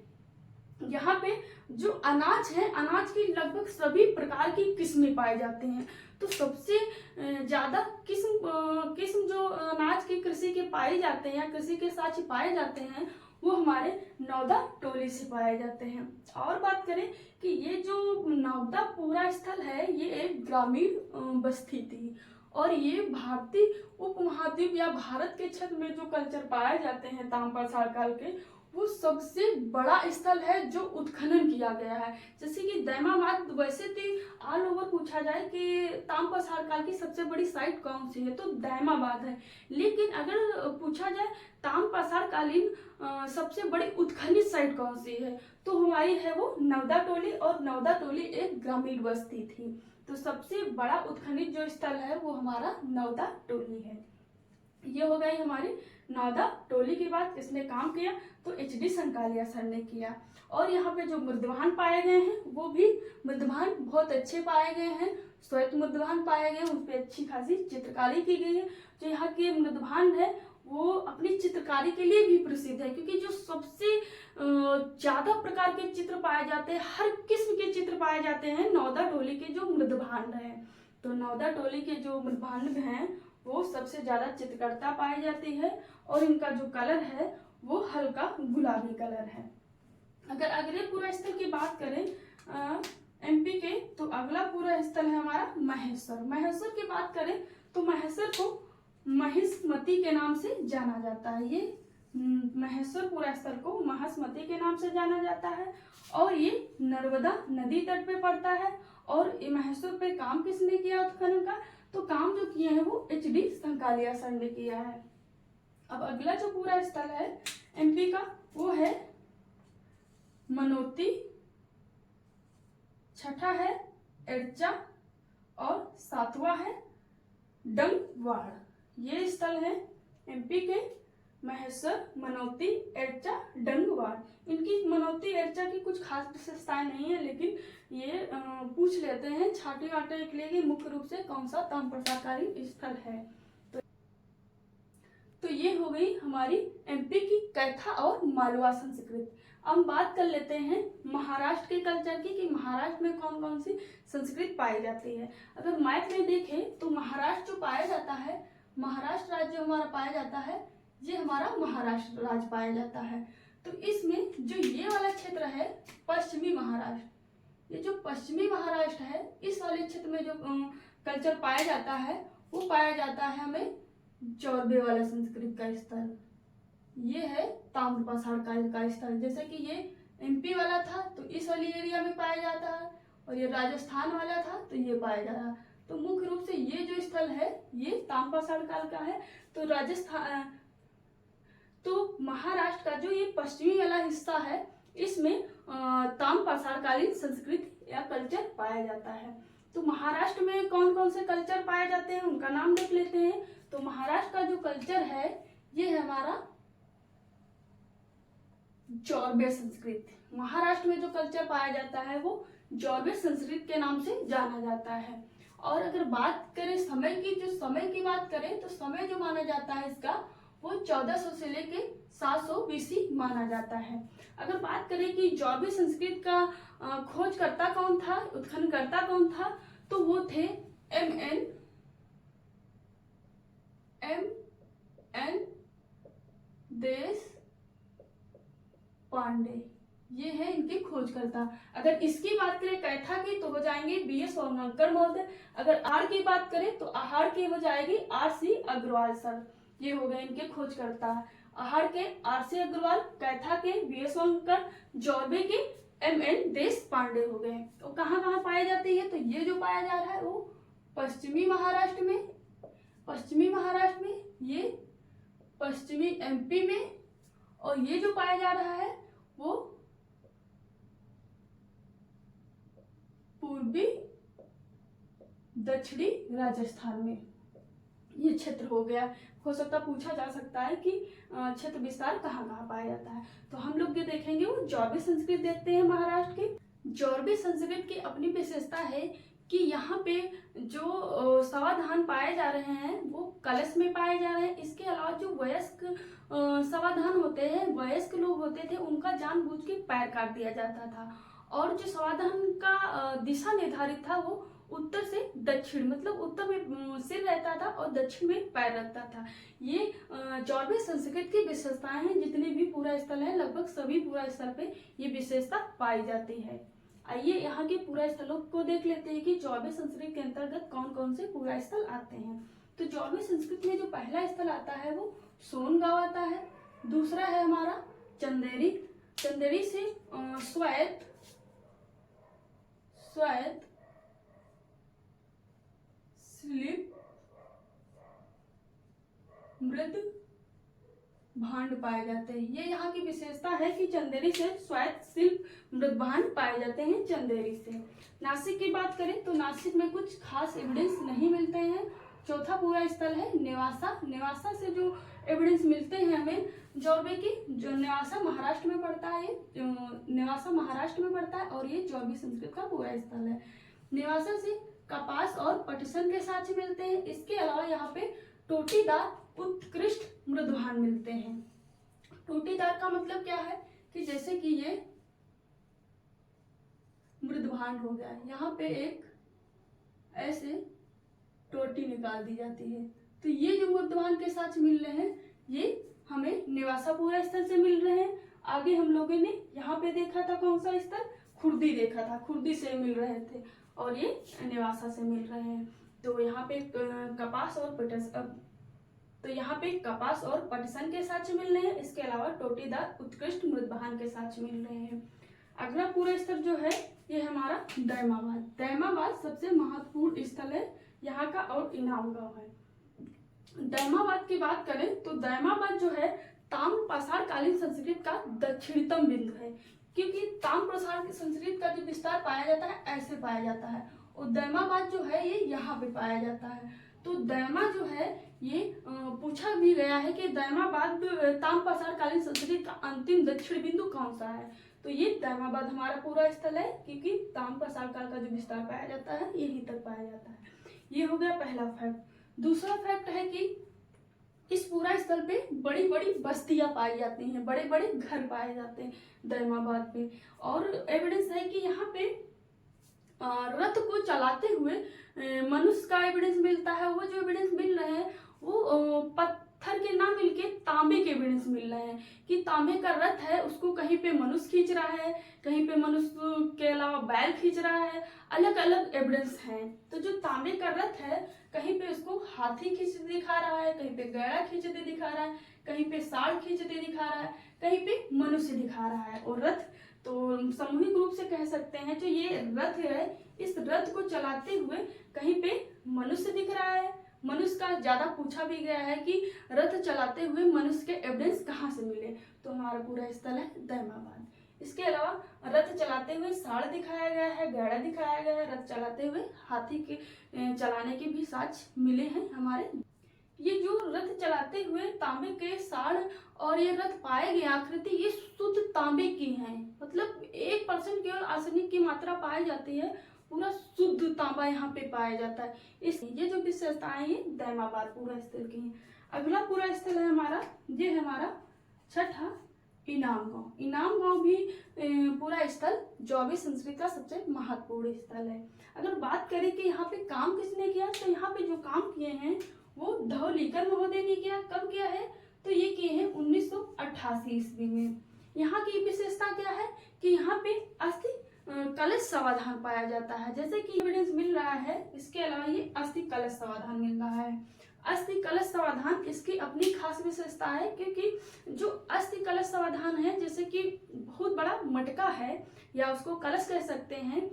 यहाँ पे जो अनाज है, अनाज की लगभग सभी प्रकार की किस्में पाए जाते हैं। तो सबसे ज्यादा किस्म जो अनाज की कृषि के पाए जाते हैं या कृषि के साथ पाए जाते हैं वो हमारे नौदा टोली से पाए जाते हैं। और बात करें कि ये जो नौदा पूरा स्थल है ये एक ग्रामीण बस्ती थी और ये भारतीय उपमहाद्वीप या भारत के क्षेत्र में जो कल्चर पाए जाते हैं ताम्रपाषाण काल के, वो सबसे बड़ा स्थल है जो उत्खनन किया गया है। जैसे कि दैमाबाद, वैसे तो ऑल ओवर पूछा जाए कि ताम्रपाषाण काल की सबसे बड़ी साइट कौन सी है, तो दैमाबाद है। लेकिन अगर पूछा जाए ताम्रपाषाण कालीन सबसे बड़ी उत्खनित साइट कौन सी है, तो हमारी है वो नौदा टोली, और नौदा टोली एक ग्रामीण बस्ती थी। तो सबसे बड़ा उत्खनित जो स्थल है वो हमारा नौदा टोली है। ये हो गई हमारी नौदा टोली की बात, किसने काम किया, तो HD संकालिया सर ने किया। और यहाँ पे जो मृदभान पाए गए हैं वो भी मृदभान बहुत अच्छे पाए गए हैं, श्वेत मृदभान पाए गए हैं, उन पे अच्छी खासी चित्रकारी की गई है। जो यहाँ के मृदभान है वो अपनी चित्रकारी के लिए भी प्रसिद्ध है, क्योंकि जो सबसे ज्यादा प्रकार के चित्र पाए जाते हैं, हर किस्म के चित्र पाए जाते हैं नौदा टोली के जो मृदभांड है। तो नौदा टोली के जो मृदभांड हैं वो सबसे ज्यादा चित्रकर्ता पाई जाती है और इनका जो कलर है वो हल्का गुलाबी कलर है। अगर अगले पूरा स्थल की बात करें एमपी के, तो अगला पूरा स्थल है हमारा महेश्वर। महेश्वर की बात करें तो महेश्वर को महिष्मती के नाम से जाना जाता है। ये महेश्वर पूरा स्थल को महिष्मती के नाम से जाना जाता है और ये नर्मदा नदी तट पे पड़ता है। और महेश्वर पे काम किसने किया उत्खनन का, तो काम जो किया है वो HD संकालिया सर ने किया है। अब अगला जो पूरा स्थल है एमपी का वो है मनोती, छठा है एरचा और सातवां है डंगवाड़। ये स्थल है एमपी के महेश्वर, मनोती, एरचा, डंगवाड़। इनकी मनोती एरचा की कुछ खास विशेषताएं नहीं है, लेकिन ये पूछ लेते हैं छाटे वाटे के लिए कि मुख्य रूप से कौन सा ताम्रप्रसारकारी स्थल है। तो ये हो गई हमारी एमपी की कैथा और मालवा संस्कृति। अब बात कर लेते हैं महाराष्ट्र के कल्चर की कि महाराष्ट्र में कौन कौन सी संस्कृति पाई जाती है। अगर मैप में देखें तो महाराष्ट्र जो पाया जाता है, महाराष्ट्र राज्य जो हमारा पाया जाता है, ये हमारा महाराष्ट्र राज्य पाया जाता है। तो इसमें जो ये वाला क्षेत्र है पश्चिमी महाराष्ट्र, ये जो पश्चिमी महाराष्ट्र है इस वाले क्षेत्र में जो कल्चर पाया जाता है वो पाया जाता है हमें चौरबे वाला संस्कृति का स्थल। ये है ताम्रपाषाण का स्थल। जैसे कि ये एमपी वाला था तो इस वाली एरिया में पाया जाता है, और ये राजस्थान वाला था तो ये पाया जा रहा। तो मुख्य रूप से ये जो स्थल है ये ताम्रपाषाण काल का है। तो राजस्थान तो महाराष्ट्र का जो ये पश्चिमी वाला हिस्सा है इसमें ताम्रपाषाणकालीन संस्कृति या कल्चर पाया जाता है। तो महाराष्ट्र में कौन कौन से कल्चर पाए जाते हैं उनका नाम देख लेते हैं। तो महाराष्ट्र का जो कल्चर है ये है हमारा चौरबे संस्कृति। महाराष्ट्र में जो कल्चर पाया जाता है वो चौरबे संस्कृति के नाम से जाना जाता है। और अगर बात करें समय की, जो समय की बात करें तो समय जो माना जाता है इसका वो 1400 से लेके 700 बीसी माना जाता है। अगर बात करें कि चौरबे संस्कृति का खोजकर्ता कौन था, उत्खननकर्ता कौन था, तो वो थे एम एन देश पांडे। ये है इनके खोजकर्ता। अगर इसकी बात करें कैथा की तो हो जाएंगे BS वांगणकर महोदय। अगर आहार की बात करें तो आहार की हो जाएगी RC अग्रवाल सर। ये हो गए इनके खोजकर्ता। आहार के RC अग्रवाल, कैथा के BS वांगणकर, चौरबे के MN देश पांडे हो गए। तो कहाँ कहाँ पाए जाते हैं, तो ये जो पाया जा रहा है वो पश्चिमी महाराष्ट्र में, ये पश्चिमी MP में, और ये जो पाया जा रहा है वो पूर्वी दक्षिणी राजस्थान में। ये क्षेत्र हो गया। हो सकता पूछा जा सकता है कि क्षेत्र विस्तार कहाँ कहाँ पाया जाता है। तो हम लोग ये देखेंगे वो चौरबे संस्कृति देखते हैं महाराष्ट्र के। चौरबे संस्कृति की अपनी विशेषता है कि यहाँ पे जो समाधान पाए जा रहे हैं वो कलश में पाए जा रहे हैं। इसके अलावा जो वयस्क समाधान होते हैं, वयस्क लोग होते थे, उनका जानबूझ के पैर काट दिया जाता था। और जो समाधान का दिशा निर्धारित था वो उत्तर से दक्षिण, मतलब उत्तर में सिर रहता था और दक्षिण में पैर रहता था। ये चौरबे संस्कृति की विशेषताएं हैं। जितने भी पूरा स्थल है लगभग सभी पूरा स्थल पे ये विशेषता पाई जाती है। आइए यहाँ के पूरा स्थलों को देख लेते हैं कि चौरबे संस्कृति के अंतर्गत कौन कौन से पूरा स्थल आते हैं। तो चौरबे संस्कृति में जो पहला स्थल आता है वो सोनगांव आता है। दूसरा है हमारा चंदेरी। चंदेरी से स्वायत्त स्लिप मृद भांड पाए जाते हैं। ये यहाँ की विशेषता है कि चंदेरी से स्वायत्त शिल्प मृद भांड पाए जाते हैं चंदेरी से। नासिक की बात करें तो नासिक में कुछ खास एविडेंस नहीं मिलते हैं। चौथा पूरा स्थल है नेवासा। नेवासा से जो एविडेंस मिलते हैं हमें चौरबे की, जो नेवासा महाराष्ट्र में पड़ता है, नेवासा महाराष्ट्र में पड़ता है और ये चौरबे संस्कृति का पूरा स्थल है। नेवासा से कपास और पटसन के साक्ष्य मिलते हैं। इसके अलावा यहाँ पे टोटीदार उत्कृष्ट मृदभांड मिलते हैं। टोटीदार का मतलब क्या है कि जैसे कि ये मृदभांड हो गया, यहाँ पे एक ऐसे टोटी निकाल दी जाती है। तो ये जो मृदभांड के साथ मिल रहे हैं ये हमें नेवासा पूरा स्थल से मिल रहे हैं। आगे हम लोगों ने यहाँ पे देखा था कौन सा स्थल, खुर्दी देखा था, खुर्दी से मिल रहे थे और ये नेवासा से मिल रहे हैं। तो यहाँ पे कपास और पटसन के साक्ष्य मिल रहे हैं। इसके अलावा टोटीदार उत्कृष्ट मृदभांड के साक्ष्य मिल रहे हैं। अगला पूरा स्थल जो है ये हमारा दैमाबाद। दैमाबाद सबसे महत्वपूर्ण स्थल है यहाँ का और इनाम गांव है। दैमाबाद की बात करें तो दैमाबाद जो है ताम्रपाषाण कालीन संस्कृति का दक्षिणतम बिंदु है, क्योंकि ताम्रपाषाण संस्कृति का जो विस्तार पाया जाता है ऐसे पाया जाता है, और दैमाबाद जो है ये यहाँ पे पाया जाता है। तो दैमा जो है ये पूछा भी गया है कि दैमाबाद ताम्रपाषाण कालीन संस्कृति का अंतिम दक्षिण बिंदु कौन सा है, तो ये दैमाबाद हमारा पूरा स्थल है, क्योंकि ताम्रपाषाण काल का जो विस्तार पाया जाता है यहीं तक पाया जाता है। ये हो गया पहला फैक्ट। दूसरा फैक्ट है कि इस पूरा स्थल पे बड़ी बड़ी बस्तियां पाई जाती हैं, बड़े बड़े घर पाए जाते हैं दैमाबाद पे, और एविडेंस है कि यहाँ पे रथ को चलाते हुए मनुष्य का एविडेंस मिलता है। वो जो एविडेंस मिल रहे हैं वो पत्थर के ना मिलके तांबे के एविडेंस मिल रहे हैं कि तांबे का रथ है, उसको कहीं पे मनुष्य खींच रहा है, कहीं पे मनुष्य के अलावा बैल खींच रहा है, अलग अलग एविडेंस हैं। तो जो तांबे का रथ है कहीं पे उसको हाथी खींचते दिखा रहा है, कहीं पे गैड़ा खींचते दिखा रहा है, कहीं पे साड़ खींचते दिखा रहा है, कहीं पे मनुष्य दिखा रहा है। और रथ तो सामूहिक रूप से कह सकते हैं जो ये रथ है, इस रथ को चलाते हुए कहीं पे मनुष्य दिख रहा है। मनुष्य का ज्यादा पूछा भी गया है कि रथ चलाते हुए मनुष्य के एविडेंस कहाँ से मिले, तो हमारा पूरा स्थल है दैमाबाद। इसके अलावा रथ चलाते हुए साड़ दिखाया गया है, गैड़ा दिखाया गया है, रथ चलाते हुए हाथी के चलाने के भी साक्ष्य मिले हैं हमारे। ये जो रथ चलाते हुए तांबे के साड़ और ये रथ पाए गए आकृति ये शुद्ध तांबे की हैं, मतलब 1% केवल आर्सेनिक की मात्रा पाई जाती है, पूरा शुद्ध तांबा यहाँ पे पाया जाता है। इस ये जो विशेषताएं ये दैमाबाद पूरा स्थल की हैं। अगला पूरा स्थल है हमारा, ये है हमारा छठा इनाम गांव। इनाम गांव भी पूरा स्थल जौबी संस्कृति का सबसे महत्वपूर्ण स्थल है। अगर बात करें कि यहाँ पे काम किसने किया, तो यहाँ पे जो काम किए हैं वो धौलीकर महोदय ने किया। कब किया है, तो ये किए हैं 1988 ईस्वी में। यहाँ की विशेषता क्या है कि यहाँ पे अस्थि कलश समाधान पाया जाता है, जैसे कि एविडेंस मिल रहा है। इसके अलावा ये अस्थि कलश समाधान मिल रहा है। अस्थि कलश समाधान इसकी अपनी खास विशेषता है, क्योंकि जो अस्थि कलश समाधान है, जैसे कि बहुत बड़ा मटका है या उसको कलश कह सकते हैं,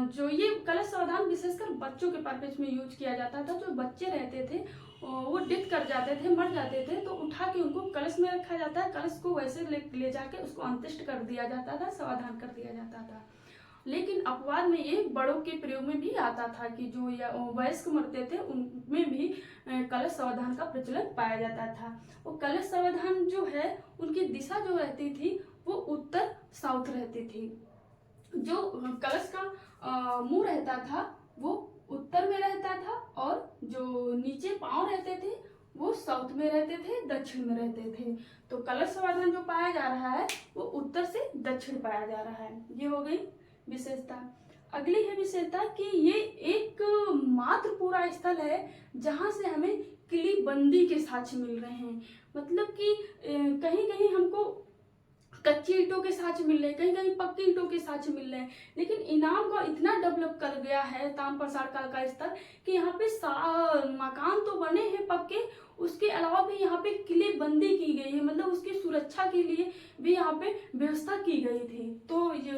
जो ये कलश समाधान विशेषकर बच्चों के पर्पज में यूज किया जाता था। जो बच्चे रहते थे वो डेथ कर जाते थे, मर जाते थे, तो उठा के उनको कलश में रखा जाता है, कलश को वैसे ले जाके उसको अंत्येष्ट कर दिया जाता था, समाधान कर दिया जाता था। लेकिन अपवाद में ये बड़ों के प्रयोग में भी आता था कि जो वयस्क मरते थे उनमें भी कलश समाधान का प्रचलन पाया जाता था। वो कलश समाधान जो है उनकी दिशा जो रहती थी वो उत्तर साउथ रहती थी। जो कलश का मुंह रहता था वो उत्तर में रहता था, और जो नीचे पांव रहते थे वो साउथ में रहते थे, दक्षिण में रहते थे। तो कलश समाधान जो पाया जा रहा है वो उत्तर से दक्षिण पाया जा रहा है। ये हो गई विशेषता। अगली है विशेषता कि ये एक मात्र पूरा स्थल है जहां से हमें किलीबंदी के साक्ष्य मिल रहे हैं, मतलब कि कहीं कहीं हमको कच्ची ईंटों के साक्ष्य मिल रहे हैं, कहीं कहीं पक्की ईंटों के साक्ष्य मिल रहे हैं। लेकिन इनाम का इतना डेवलप कर गया है ताम्रपाषाण काल का स्तर कि यहाँ पे मकान तो बने हैं पक्के, उसके अलावा भी यहाँ पे किलेबंदी की गई है, मतलब उसकी सुरक्षा के लिए भी यहाँ पे व्यवस्था की गई थी। तो ये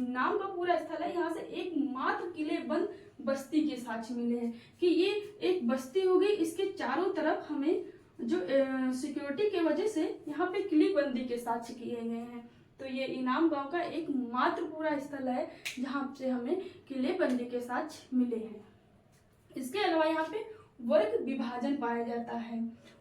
नाम का पूरा स्थल है, यहाँ से एक मात्र किलेबंद बस्ती के साक्ष्य मिले हैं कि ये एक बस्ती हो गई। इसके चारों तरफ हमें जो सिक्योरिटी के वजह से यहाँ पे किलेबंदी के साक्ष्य किए गए हैं। तो ये इनाम गांव का एक मात्र पूरा स्थल है जहाँ से हमें किलेबंदी के साक्ष्य मिले हैं। इसके अलावा यहाँ पे वर्ग विभाजन पाया जाता है।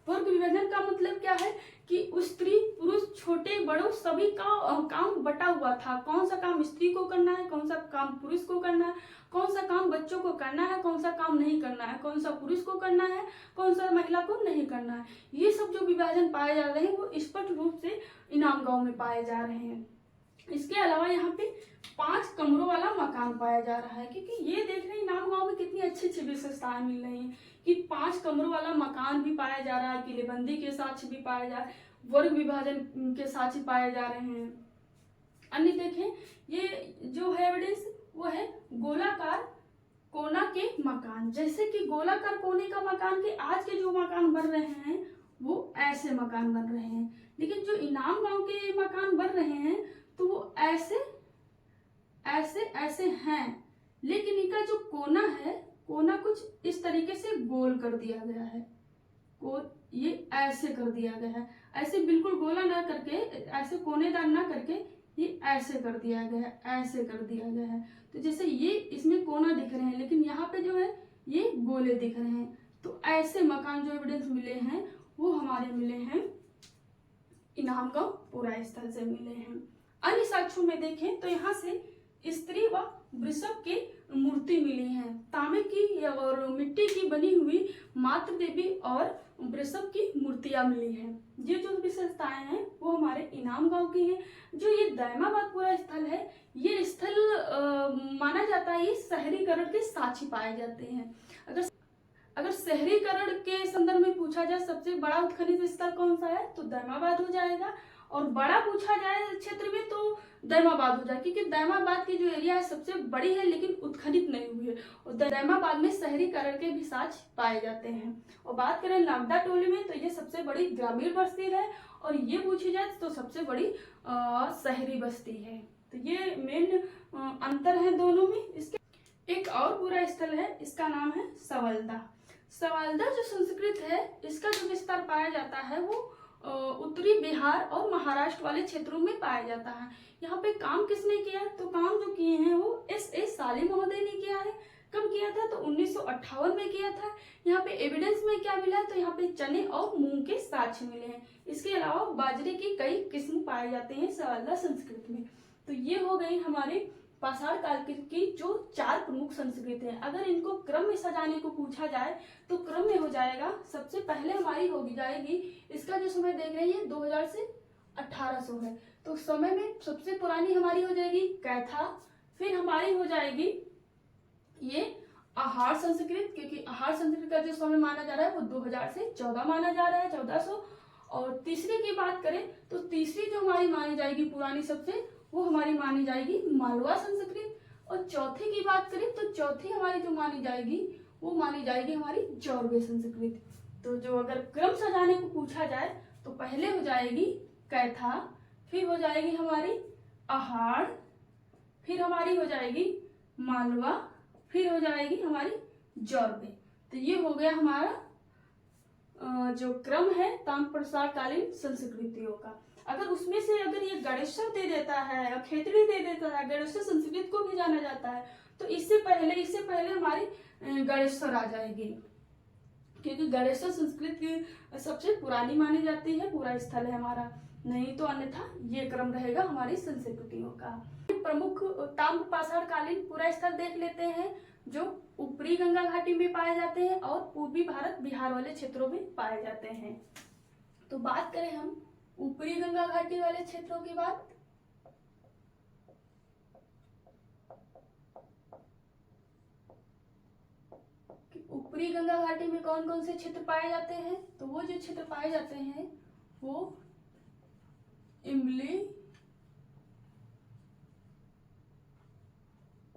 वर्ग विभाजन का मतलब क्या है कि स्त्री पुरुष छोटे बड़ों सभी का काम बटा हुआ था। कौन सा काम स्त्री को करना है, कौन सा काम पुरुष को करना है, कौन सा काम बच्चों को करना है, कौन सा काम नहीं करना है, कौन सा पुरुष को करना है, कौन सा महिला को नहीं करना है। ये सब जो विभाजन पाए जा रहे हैं वो स्पष्ट रूप से इनाम गांव में पाए जा रहे हैं। इसके अलावा यहाँ पे 5 कमरों वाला मकान पाया जा रहा है, क्योंकि ये देख रहे हैं इनाम गांव में कितनी अच्छी अच्छी विशेषताएं मिल रही हैं कि 5 कमरों वाला मकान भी पाया जा रहा है, किलेबंदी के साक्ष्य भी पाया जा रहा है, वर्ग विभाजन के साक्ष्य पाए जा रहे हैं। अन्य देखें ये जो है एविडेंस वो है गोलाकार कोना के मकान, जैसे कि गोलाकार कोने का मकान के आज के जो मकान बन रहे हैं वो ऐसे मकान बन रहे हैं, लेकिन जो इनाम गांव के मकान बन रहे हैं तो वो ऐसे ऐसे ऐसे हैं, लेकिन इनका जो कोना है, कोना कुछ इस तरीके से गोल कर दिया गया है। को ये ऐसे कर दिया गया है, ऐसे बिल्कुल गोला ना करके, ऐसे कोनेदार ना करके ये ऐसे कर दिया गया है, ऐसे कर दिया गया है। तो जैसे ये इसमें कोना दिख रहे हैं, लेकिन यहाँ पे जो है ये गोले दिख रहे हैं। तो ऐसे मकान जो एविडेंस मिले हैं वो हमारे मिले हैं इनामगांव पुरा स्थल से मिले हैं। अन्य साक्ष्यों में देखें तो यहाँ से स्त्री व वृषभ की मूर्ति मिली है। तांबे की और मिट्टी की बनी हुई मातृ देवी और वृषभ की मूर्तियां मिली हैं। ये जो विशेषताएं हैं वो हमारे इनामगांव की हैं। जो ये दायमाबाद पुरा स्थल है, ये स्थल माना जाता है ये शहरीकरण के साक्षी पाए जाते हैं। अगर शहरीकरण के संदर्भ में पूछा जाए सबसे बड़ा उत्खनित स्थल कौन सा है तो दायमाबाद हो जाएगा, और बड़ा पूछा जाए क्षेत्र में तो दायमाबाद हो जाए, क्योंकि दायमाबाद की जो एरिया है सबसे बड़ी है लेकिन उत्खनित नहीं हुई है, और दायमाबाद में शहरीकरण के भी साक्ष्य पाए जाते हैं। और बात करें नागदा टोली में तो ये सबसे बड़ी ग्रामीण बस्ती है, और ये पूछी जाए तो सबसे बड़ी शहरी बस्ती है। तो ये मेन अंतर है दोनों में। इसके एक और पूरा स्थल है, इसका नाम है सवालदा। सवालदा जो संस्कृत है, इसका जो विस्तार पाया जाता है वो उत्तरी बिहार और महाराष्ट्र वाले क्षेत्रों में पाया जाता है। यहाँ पे काम किसने किया तो काम जो किए हैं वो S.A. साले महोदय ने किया है। कब किया था तो 1958 में किया था। यहाँ पे एविडेंस में क्या मिला तो यहाँ पे चने और मूंग के साक्ष्य मिले हैं। इसके अलावा बाजरे की कई किस्म पाए जाते हैं सवालदा संस्कृति में। तो ये हो गई हमारे पाषाण काल की जो 4 प्रमुख संस्कृति है। अगर इनको क्रम में सजाने को पूछा जाए तो क्रम में हो जाएगा। सबसे पहले हमारी होगी जाएगी, इसका जो समय देख रहे हैं 2000 से 1800 है, तो समय में सबसे पुरानी हमारी हो जाएगी कैथा। फिर हमारी हो जाएगी ये आहार संस्कृत, क्योंकि आहार संस्कृत का जो समय माना जा रहा है वो 2000 से 14 माना जा रहा है, 1400। और तीसरी की बात करें तो तीसरी जो हमारी मानी जाएगी पुरानी सबसे, वो हमारी मानी जाएगी मालवा संस्कृत। और चौथी की बात करें तो चौथी हमारी जो मानी जाएगी वो मानी जाएगी हमारी जौरवे संस्कृत। तो जो अगर क्रम सजाने को पूछा जाए तो पहले हो जाएगी कैथा, फिर हो जाएगी हमारी आहार, फिर हमारी हो जाएगी मालवा, फिर हो जाएगी हमारी जौरवे। तो ये हो गया हमारा जो क्रम है ताम्रप्रसार कालीन संस्कृतियों का। अगर उसमें से अगर ये गणेशर दे देता है, खेतड़ी दे देता है, गणेशर संस्कृत को भी जाना जाता है, तो इससे पहले हमारी गणेशर आ जाएगी, क्योंकि गणेशर संस्कृत की सबसे पुरानी मानी जाती है, पूरा स्थल है हमारा। नहीं तो अन्यथा ये क्रम रहेगा हमारी संस्कृतियों का। प्रमुख ताम्रपाषाण कालीन पूरा स्थल देख लेते हैं जो ऊपरी गंगा घाटी में पाए जाते हैं और पूर्वी भारत बिहार वाले क्षेत्रों में पाए जाते हैं। तो बात करें हम ऊपरी गंगा घाटी वाले क्षेत्रों की बात, ऊपरी गंगा घाटी में कौन कौन से क्षेत्र पाए जाते हैं तो वो जो क्षेत्र पाए जाते हैं वो इमली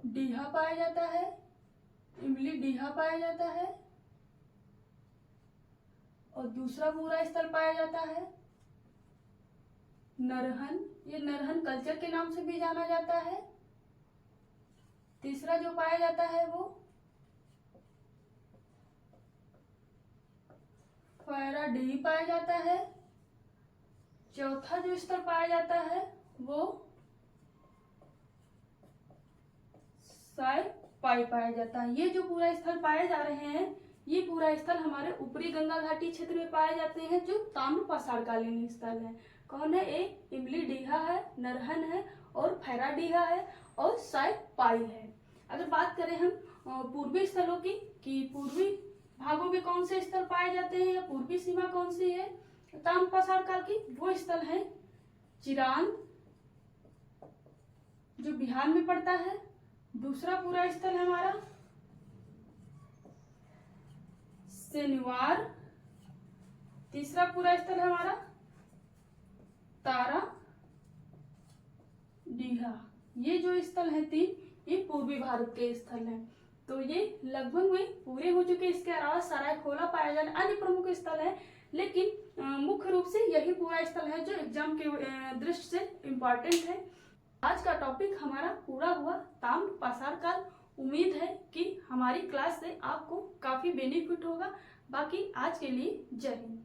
डीहा पाया जाता है, इमली डीहा पाया जाता है, और दूसरा पूरा स्थल पाया जाता है नरहन। ये नरहन कल्चर के नाम से भी जाना जाता है। तीसरा जो पाया जाता है वो फैराडीह पाया जाता है। चौथा जो स्थल पाया जाता है वो पाई पाया जाता है। ये जो पूरा स्थल पाए जा रहे हैं ये पूरा स्थल हमारे ऊपरी गंगा घाटी क्षेत्र में पाए जाते हैं जो ताम्रपाषाण कालीन स्थल है। कौन है? एक इमली डीहा है, नरहन है और फैराडीहा है और पाई है। अगर बात करें हम पूर्वी स्थलों की कि पूर्वी भागों में कौन से स्थल पाए जाते हैं या पूर्वी सीमा कौन सी है ताम्रपाषाण काल की, वो स्थल है चिरांद जो बिहार में पड़ता है। दूसरा पूरा स्थल है हमारा सेनवार। तीसरा पूरा स्थल है हमारा तारा डीहा। ये जो स्थल है 3 ये पूर्वी भारत के स्थल हैं। तो ये लगभग में पूरे हो चुके। इसके अलावा सरायखोला पाया जाने अन्य प्रमुख स्थल है, लेकिन मुख्य रूप से यही पूरा स्थल है जो एग्जाम के दृष्टि से इम्पोर्टेंट है। आज का टॉपिक हमारा पूरा हुआ ताम्रपाषाण काल। उम्मीद है कि हमारी क्लास से आपको काफी बेनिफिट होगा। बाकी आज के लिए जय हिंद।